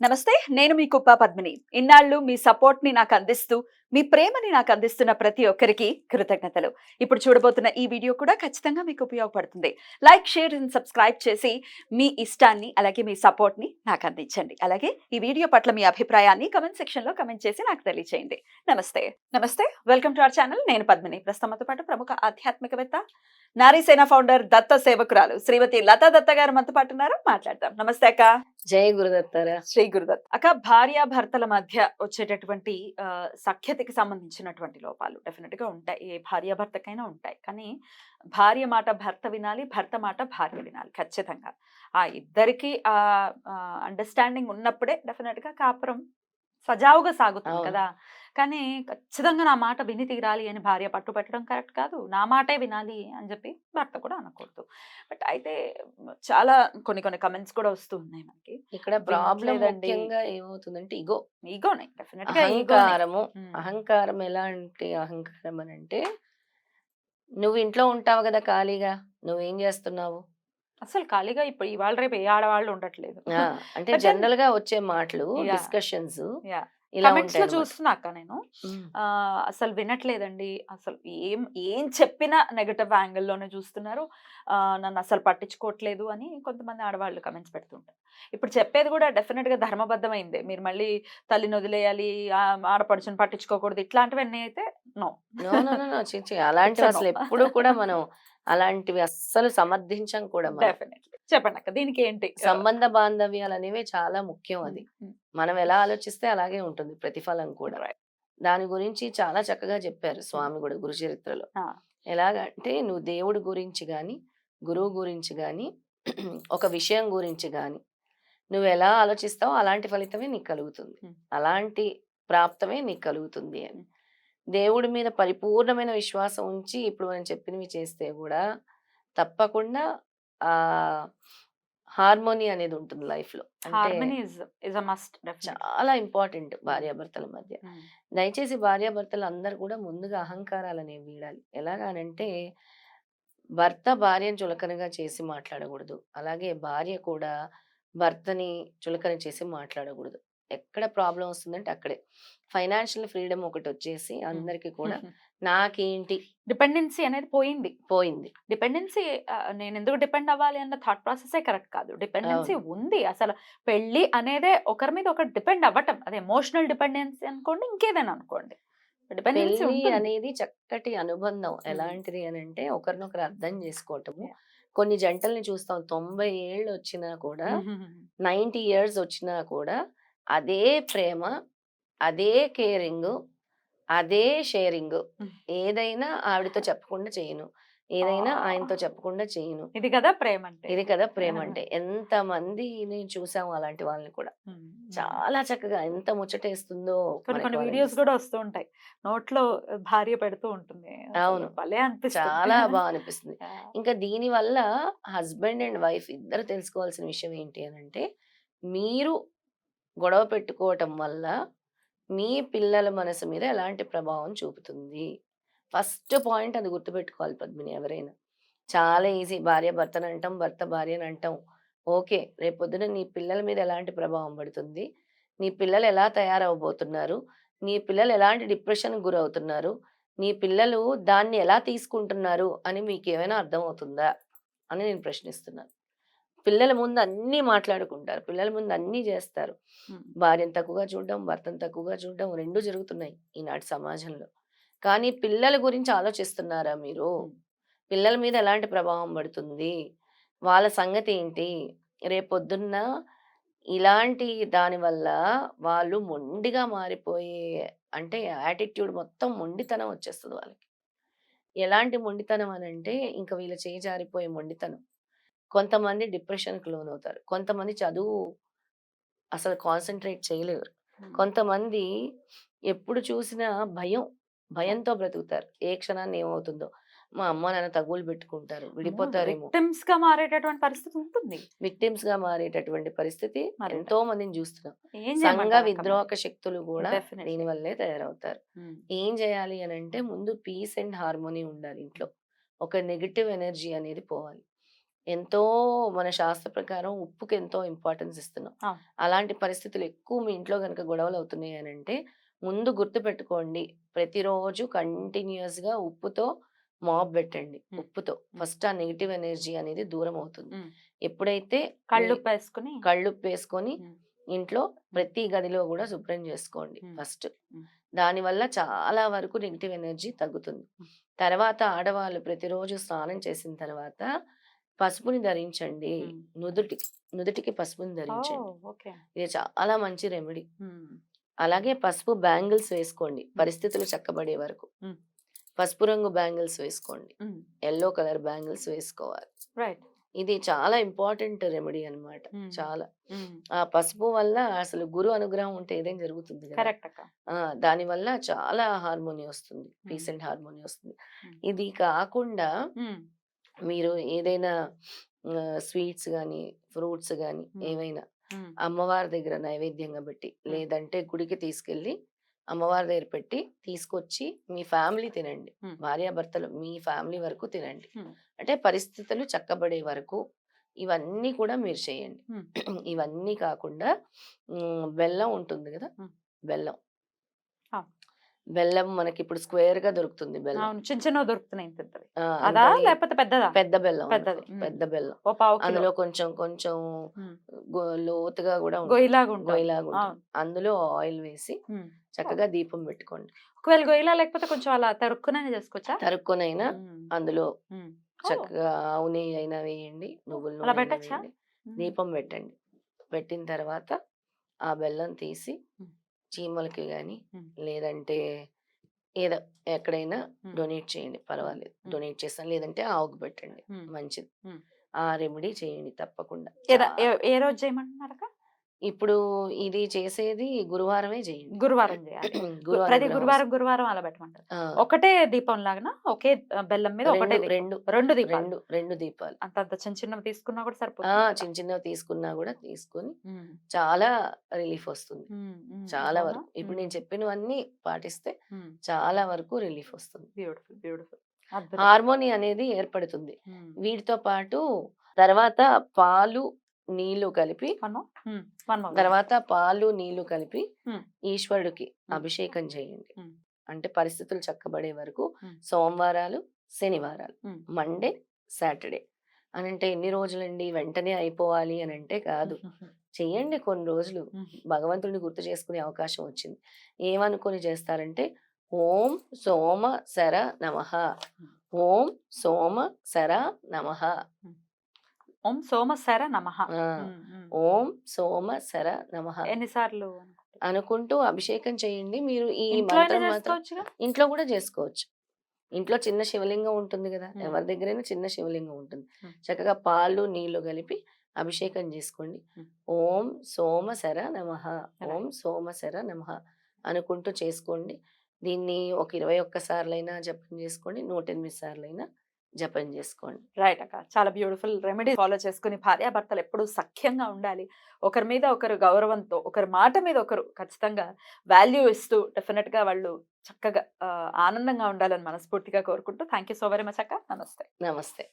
నమస్తే. నేను మీ కుప్ప పద్మిని. ఇన్నాళ్ళు మీ సపోర్ట్‌ని నాకందిస్తూ, మీ ప్రేమని నాకందిస్తున్న ప్రతి ఒక్కరికి కృతజ్ఞతలు. ఇప్పుడు చూడబోతున్న ఈ వీడియో కూడా ఖచ్చితంగా మీకు ఉపయోగపడుతుంది. లైక్, షేర్ అండ్ సబ్స్క్రైబ్ చేసి మీ ఇష్టాన్ని, అలాగే మీ సపోర్ట్‌ని నాకందించండి. అలాగే ఈ వీడియో పట్ల మీ అభిప్రాయాన్ని కామెంట్ సెక్షన్‌లో కామెంట్ చేసి నాకు తెలియజేయండి. నమస్తే. నమస్తే. Welcome to our channel. నేను పద్మిని. ప్రస్తుతం మనతో పాటు ప్రముఖ ఆధ్యాత్మికవేత్త, నారీసేన ఫౌండర్, దత్త సేవకురాలు శ్రీమతి లతా దత్త గారు మనతో పాటు ఉన్నారు. మాట్లాడదాం. నమస్తే అక్క. జై గురుదత్తారా. శ్రీ గురుదత్. అక్క, భార్యాభర్తల మధ్య వచ్చేటటువంటి సఖ్యతకి సంబంధించినటువంటి లోపాలు డెఫినెట్ గా ఉంటాయి. ఏ భార్యాభర్తకైనా ఉంటాయి. కానీ భార్య మాట భర్త వినాలి, భర్త మాట భార్య వినాలి ఖచ్చితంగా. ఆ ఇద్దరికి అండర్‌స్టాండింగ్ ఉన్నప్పుడే డెఫినెట్ గా కాపురం సజావుగా సాగుతుంది అవును. కదా! కానీ ఖచ్చితంగా నా మాట విని తీరాలి అని భార్య పట్టు పెట్టడం కరెక్ట్ కాదు. నా మాటే వినాలి అని చెప్పి భర్త కూడా అనకూడదు. బట్ అయితే చాలా కొన్ని కామెంట్స్ కూడా వస్తూ ఉన్నాయి మనకి. ఇక్కడ ప్రాబ్లమ్ వినట్లేదండి. ముఖ్యంగా ఏమవుతుందంటే ఇగో. ఈగోనే. డెఫినిట్‌గా ఈగోనే. అహంకారము. హ్మ్. అహంకారం ఎలాంటి అహంకారం అనంటే, నువ్వు ఇంట్లో ఉంటావు గదా ఖాళీగా. నువ్వేం జేస్తున్నావు? అసలు ఖాళీగా ఇప్పుడు ఇవాళ రేపు ఏ ఆడవాళ్ళు ఉండట్లేదు. ఆ! అంటే బట్ దెన్ జనరల్‌గా వచ్చే మాటలు, యాహ్! Discussions yeah! ఇలా కమెంట్స్‌లో ఉంటాయన్నమాట. చూస్తున్నా అక్క నేను. హ్మ్. అసలు వినట్లేదండి. అసలు ఏం ఏం చెప్పినా నెగెటివ్ యాంగిల్‌లోనే చూస్తున్నారు. నన్నసలు పట్టించుకోవట్లేదు అని కొంతమంది ఆడవాళ్ళు కమెంట్స్ పెడుతుంటారు. ఇప్పుడు చెప్పేది కూడా డెఫినిట్‌గా ధర్మబద్ధమైందే. మీరు మళ్ళీ తల్లిని వదిలేయాలి, ఆడపడుచుని పట్టించుకోకూడదు ఇట్లాంటివన్నీ అయితే no. No. No. No. No. ఛీ! ఛీ! ఇట్స్ అలాంటివి ఎ నో. అసలు ఎప్పుడు కూడా మనం అలాంటివి అస్సలు సమర్థించం కూడా మనం. డెఫినెట్‌లీ. చెప్పండక్క, దీనికేంటి? సంబంధ బాంధవ్యాలనేవి చాలా ముఖ్యం హ్మ్. అది. హ్మ్. మనం ఎలా ఆలోచిస్తే అలాగే ఉంటుంది ప్రతిఫలం కూడా. రైట్. దాని గురించి చాలా చక్కగా చెప్పారు హ్మ్. స్వామి గూడా గురుచరిత్రలో. ఆ! ఎలాగంటే నువ్వు దేవుడి గురించి గాని, గురువు గురించి గాని, ఒక విషయం గురించి గాని, నువ్వెలా ఆలోచిస్తావో అలాంటి ఫలితమే నీకు కలుగుతుంది. హ్మ్. అలాంటి ప్రాప్తమే నీకు కలుగుతుంది అని. హ్మ్. దేవుడి మీద పరిపూర్ణమైన విశ్వాసం ఉంచి ఇప్పుడు మనం చెప్పినవి చేస్తే గూడా తప్పకుండా ఆహ్, హార్మోనీ అనేది ఉంటుంది లైఫ్‌లో. అంటే harmony is a must definitely. చాలా ఇంపార్టెంట్ హ్మ్. భార్యాభర్తల మధ్య. హ్మ్. దయచేసి భార్యాభర్తలు అందరూ కూడా ముందుగా అహంకారాలనేవి వీడాలి. ఎలాగనంటే భర్త భార్యను చులకనగా చేసి మాట్లాడకూడదు. అలాగే భార్య కూడా భర్తని చులకన చేసి మాట్లాడకూడదు. ఎక్కడ ప్రాబ్లమ్ వస్తుందంటే అక్కడే. ఫైనాన్షియల్ ఫ్రీడమ్ ఒకటొచ్చేసి హ్మ్. అందరికి కూడా నాకేంటి డిపెండెన్సీ అనేది పోయింది. పోయింది. డిపెండెన్సీ నేనెందుకు డిపెండ్ అవ్వాలి అన్న థాట్ ప్రాసెసే కరెక్ట్ కాదు. డిపెండెన్సీ అవును. ఉంది. అసలు పెళ్లి అనేదే ఒకరి మీద ఒకరు డిపెండ్ అవ్వటం. అది ఎమోషనల్ డిపెండెన్సీ అనుకోండి, ఇంకేదైనా అనుకోండి. డిపెండెన్సీ పెళ్లి ఉంటుంది. అనేది చక్కటి అనుబంధం. హ్మ్. ఎలాంటిది అనంటే ఒకరినొకరు అర్థం చేసుకోవటము. యాహ్! కొన్ని జంటల్ని చూస్తాం 90 ఏళ్ళొచ్చినా కూడా, హుహుహు. 90 ఇయర్స్ వచ్చినా కూడా అదే ప్రేమ, అదే కేరింగు, అదే షేరింగు. హ్మ్. ఏదైనా ఆవిడతో చెప్పకుండా చేయను. ఏదైనా ఆయనతో ఆ! చెప్పకుండా చేయను. ఇది కదా ప్రేమంటే. ఇది కదా ప్రేమంటే. ఎంతమందిని చూసాము అలాంటి వాళ్ళని కూడా. హ్మ్. హ్మ్. చాలా చక్కగా ఎంత ముచ్చటేస్తుందో మనకి కొన్ని వాళ్ళని వీడియోస్ చూస్తే. గూడా వస్తూ ఉంటాయి. నోట్లో భార్య పెడుతూ ఉంటుంది. అసలు అవును. భలే అనిపిస్తుంది. చాలా అనిపిస్తుంది. యాహ్! ఇంకా దీనివల్ల హస్బెండ్ అండ్ వైఫ్ ఇద్దరు తెలుసుకోవాల్సిన విషయం ఏంటి అనంటే, మీరు గొడవ పెట్టుకోవటం వల్ల మీ పిల్లల మనసు మీద ఎలాంటి ప్రభావం చూపుతుంది. ఫస్ట్ పాయింట్ అది గుర్తుపెట్టుకోవాలి పద్మిని ఎవరైనా. చాలా ఈజీ భార్య భర్తనంటాం, భర్త భార్యనంటాం. ఓకే. రేపొద్దున నీ పిల్లల మీద ఎలాంటి ప్రభావం పడుతుంది? నీ పిల్లలు ఎలా తయారవ్వబోతున్నారు? నీ పిల్లలు ఎలాంటి డిప్రెషన్‌కి గురవుతున్నారు? నీ పిల్లలు దాన్ని ఎలా తీసుకుంటున్నారు అని మీకేమైనా అర్థమవుతుందా? అని నేను ప్రశ్నిస్తున్నాను. పిల్లల ముందు అన్నీ మాట్లాడుకుంటారు. పిల్లల ముందు అన్నీ జేస్తారు. హ్మ్. భార్యను తక్కువగా చూడడం, భర్తను తక్కువగా చూడడం 2 జరుగుతున్నాయి ఈనాటి సమాజంలో. కానీ పిల్లల గురించి ఆలోచిస్తున్నారా మీరు? హ్మ్. పిల్లల మీద ఎలాంటి ప్రభావం పడుతుంది? వాళ్ళ సంగతేంటి? రేపొద్దున్న ఇలాంటి దాని వల్ల వాళ్ళు మొండిగా మారిపోయే అంటే యాటిట్యూడ్ మొత్తం మొండితనం వచ్చేస్తది వాళ్ళకి. ఎలాంటి మొండితనం అనంటే ఇంక వీళ్ళ చేయి జారిపోయే మొండితనం. కొంతమంది డిప్రెషన్‌కి లోనవుతారు. కొంతమంది చదువు అసలు కాన్సంట్రేట్ చేయలేరు. హ్మ్. కొంతమంది ఎప్పుడు చూసినా భయం. అవును. భయంతో బ్రతుకుతారు. ఏ క్షణాన ఏమవుతుందో. మా అమ్మ, నాన్న తగువులు పెట్టుకుంటారు. అమ్మో! విడిపోతారేమో. విక్టిమ్స్‌గా మారేటటువంటి పరిస్థితి ఉంటుంది. విక్టిమ్స్‌గా మారేటటువంటి పరిస్థితి మరి ఎంతో మందిని జూస్తున్నాం. ఏం సంఘ చేయమంటారక్క మరి? విద్రోహక శక్తులు గూడా డెఫినైట్‌లీ. దీనివల్లే తయారవుతారు. హ్మ్. ఏం జేయాలి అనంటే ముందు పీస్ అండ్ హార్మోనీ ఉండాలి ఇంట్లో. ఒక నెగెటివ్ ఎనర్జీ అనేది పోవాలి. ఎంతో మన శాస్త్ర ప్రకారం ఉప్పుకి ఎంతో ఇంపార్టెన్స్ ఇస్తున్నాం. ఆ. అలాంటి పరిస్థితులు ఎక్కువ మీ ఇంట్లో గనుక గొడవలు అవుతున్నాయి అనంటే, ముందు గుర్తుపెట్టుకోండి. ప్రతిరోజు కంటిన్యూయస్‌గా ఉప్పుతో మాప్ పెట్టండి. ఉప్పుతో. ఫస్ట్ ఆ నెగెటివ్ ఎనర్జీ అనేది దూరం అవుతుంది. ఎప్పుడైతే కళ్ళుప్పు వేసుకుని కళ్ళుప్పేసుకొని ఉమ్, ఇంట్లో ప్రతి గదిలో గూడా శుభ్రం చేసుకోండి ఉమ్, ఫస్ట్. ఉమ్. దానివల్ల చాలా వరకు నెగెటివ్ ఎనర్జీ తగ్గుతుంది. తర్వాత ఆడవాళ్ళు ప్రతిరోజు స్నానం చేసిన తర్వాత పసుపుని ధరించండి. ఉమ్. నుదుటికి, నుదుటికి పసుపుని ఓ, ధరించండి. ఓకే. ఇది చాలా మంచి రెమెడీ. ఉమ్, అలాగే పసుపు బ్యాంగిల్స్ వేసుకోండి పరిస్థితులు చక్కబడే వరకు. ఉమ్, పసుపు రంగు బ్యాంగిల్స్ వేసుకోండి. ఉమ్. యెల్లో కలర్ బ్యాంగిల్స్ వేసుకోవాలి. రైట్. ఇది చాలా ఇంపార్టెంట్ రెమెడీ అన్నమాట. ఉమ్, చాలా. ఉమ్. ఆ పసుపు వల్ల అసలు గురు అనుగ్రహం ఉంటే ఏదైనా జరుగుతుంది కదా! కరెక్ట్ అక్క. దానివల్ల చాలా హార్మోని వస్తుంది. పీస్ ఉమ్, అండ్ హార్మోని వస్తుంది. ఉమ్, ఇది కాకుండా ఉమ్, మీరు ఏదైనా స్వీట్స్ గానీ, ఫ్రూట్స్ గానీ ఉమ్, ఏవైనా ఉమ్, అమ్మవారి దగ్గర నైవేద్యంగా పెట్టి, లేదంటే గుడికి తీసుకెళ్ళి అమ్మవారి దగ్గర పెట్టి తీసుకొచ్చి మీ ఫ్యామిలీ తినండి. ఉమ్, భార్యాభర్తలు మీ ఫ్యామిలీ వరకు తినండి. ఉమ్, అంటే పరిస్థితులు చక్కబడే వరకు ఇవన్నీ కూడా మీరు చేయండి. ఉమ్. ఇవన్నీ కాకుండా బెల్లం ఉంటుంది గదా! హ్మ్. బెల్లం. ఆ. బెల్లం మనకిప్పుడు స్క్వేర్‌గా దొరుకుతుంది బెల్లం. అవును, చిన్న చిన్నవి దొరుకుతున్నాయి పెద్దవి. ఆ! అదా అంతని లేకపోతే పెద్దదా? పెద్ద బెల్లం పెద్దది. అనుకో. పెద్ద బెల్లం. ఓ పావు కిలో. అందులో కొంచెం కొంచెం ఉమ్. లోతుగా గూడా ఉంటుంది. గొయ్యిలాగా ఉంటుంది. గొయ్యిలాగుంటుంది. అవును. అందులో ఆయిల్ వేసి ఉమ్. చక్కగా దీపం పెట్టుకోండి. ఒకవేళ గొయ్యిలా లేకపోతే కొంచెం అలా తరుక్కునైనా చేసుకోవచ్చా? తరుక్కునైనా ఉమ్, అందులో ఉమ్. ఓ, చక్కగా ఆవు నెయ్యి అయినా వేయండి. నువ్వుల అలా నూనె అయినా పెట్టచ్చా? వేయండి. దీపం పెట్టండి. పెట్టిన తర్వాత ఆ బెల్లం తీసి ఉమ్. చీమలకి గాని, ఉమ్. లేదంటే ఏదో ఎక్కడైనా ఉమ్. డొనేట్ చేయండి పర్వాలేదు. ఉమ్. డొనేట్ చేస్తాను. లేదంటే ఆవుకు పెట్టండి. ఉమ్. మంచిది. ఉమ్. ఆ రెమెడీ చేయండి తప్పకుండా. ఏ రోజు చేయమంటున్నారక్క? ఇప్పుడు ఇది చేసేది గురువారమే చేయండి. గురువారం చేయాలి. గురు ప్రతి అనుగ్రహం గురువారం గురువారం అలా పెట్టమంటారు. ఆ! ఒకటే దీపం లాగానా? ఒకే బెల్లం మీద ఒకటే 2, దీపం. 2, 2 దీపాలు. 2 దీపాలు. అంతంత చిన్న చిన్నవి తీసుకున్నా కూడా ఆ! సరిపోతుంది కదా? చిన్న చిన్నవి తీసుకున్నా గూడా తీసుకొని ఉమ్, చాలా రిలీఫ్ వస్తుంది. ఉమ్, ఉమ్. చాలా అవునా? వరకు. ఇప్పుడు నేను చెప్పినవన్నీ పాటిస్తే ఉమ్. చాలా వరకు రిలీఫ్ వస్తుంది. Beautiful, beautiful. అద్భుతం. హార్మోని అనేది ఏర్పడుతుంది. ఉమ్. వీటితో పాటు తర్వాత పాలు, నీళ్లు కలిపి One more? One more. తర్వాత పాలు, నీళ్లు కలిపి ఉమ్, ఈశ్వరుడికి ఉమ్. అభిషేకం చేయండి. ఉమ్. అంటే పరిస్థితులు చక్కబడే వరకు ఉమ్. సోమవారాలు, శనివారాలు, ఉమ్. మండే, సాటర్డే అనంటే ఎన్ని రోజులండి వెంటనే అయిపోవాలి అనంటే కాదు. చెయ్యండి కొన్ని రోజులు. ఉమ్. భగవంతుడిని గుర్తు చేసుకునే అవకాశం వచ్చింది. ఏమనుకొని చేస్తారంటే ఓం సోమ శర నమః. ఓం సోమ శర నమః. ఓం సోమశర నమః. ఆ! ఓం సోమ శర నమః ఎన్నిసార్లు? అనుకుంటూ అభిషేకం చేయండి. మీరు ఈ ఇంట్లో మంత్రం మాత్రం చేసుకోవచ్చుగా? ఇంట్లో కూడా చేసుకోవచ్చు. ఇంట్లో చిన్న శివలింగం ఉంటుంది గదా! హ్మ్. ఎవరి దగ్గరైనా చిన్న శివలింగం ఉంటుంది. హ్మ్. చక్కగా పాలు, నీళ్లు కలిపి అభిషేకం చేసుకోండి. హ్మ్. ఓం సోమశర నమః. అలా. ఓం సోమశర నమః అనుకుంటూ చేసుకోండి. దీన్ని ఒక 21 సార్లైనా జపం చేసుకోండి. 108 సార్లైనా జపం చేసుకోండి. రైట్ అక్క. చాలా బ్యూటిఫుల్ రెమెడీ ఫాలో చేసుకుని భార్యాభర్తలు ఎప్పుడూ సఖ్యంగా ఉండాలి. ఒకరి మీద ఒకరు గౌరవంతో, ఒకరి మాట మీద ఒకరు ఖచ్చితంగా వాల్యూ ఇస్తూ డెఫినెట్ గా వాళ్ళు చక్కగా ఆనందంగా ఉండాలని మనస్ఫూర్తిగా కోరుకుంటూ thank you so very much అక్క. నమస్తే. నమస్తే.